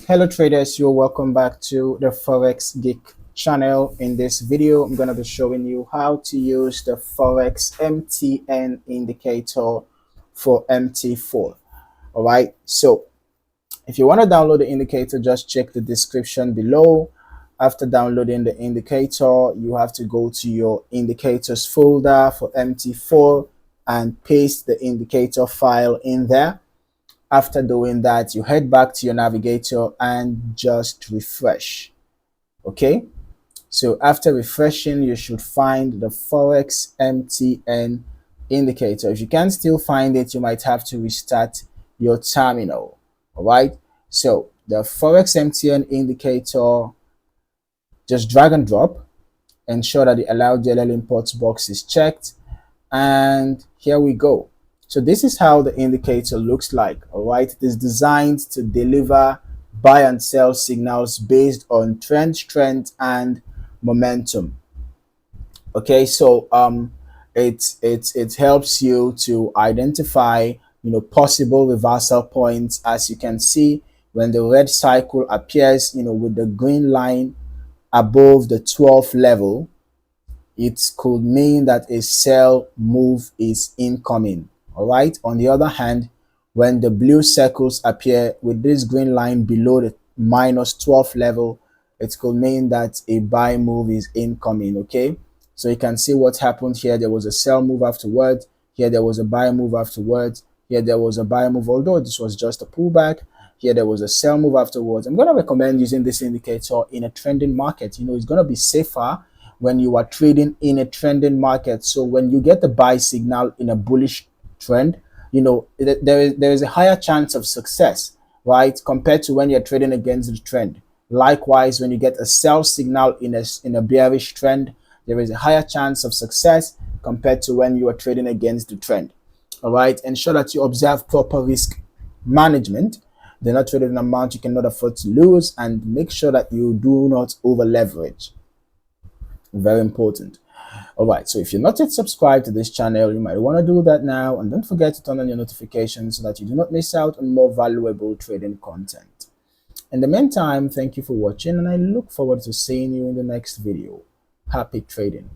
Hello traders, you're welcome back to the Forex Geek channel. In this video, I'm going to be showing you how to use the Forex MTN indicator for MT4. All right, so if you want to download the indicator, just check the description below. After downloading the indicator, you have to go to your indicators folder for MT4 and paste the indicator file in there. After doing that, you head back to your navigator and just refresh. Okay, so after refreshing, you should find the Forex MTN indicator. If you can still find it, you might have to restart your terminal. All right, so the Forex MTN indicator, just drag and drop, ensure that the allow DLL imports box is checked, and here we go. So this is how the indicator looks like. All right, it is designed to deliver buy and sell signals based on trend strength and momentum. Okay, so it helps you to identify possible reversal points. As you can see, when the red cycle appears with the green line above the 12th level, it could mean that a sell move is incoming. All right, on the other hand, when the blue circles appear with this green line below the minus 12 level, it could mean that a buy move is incoming. Okay, so you can see what happened here. There was a sell move afterwards. Here there was a buy move afterwards. Here there was a buy move, although this was just a pullback. Here there was a sell move afterwards. I'm going to recommend using this indicator in a trending market. It's going to be safer when you are trading in a trending market. So when you get the buy signal in a bullish trend, there is a higher chance of success, right, compared to when you're trading against the trend. Likewise, when you get a sell signal in a bearish trend, there is a higher chance of success compared to when you are trading against the trend. All right, ensure that you observe proper risk management. Do not trade an amount you cannot afford to lose, and make sure that you do not over leverage. Very important. All right, so if you're not yet subscribed to this channel, you might want to do that now, and don't forget to turn on your notifications so that you do not miss out on more valuable trading content. In the meantime, thank you for watching, and I look forward to seeing you in the next video. Happy trading.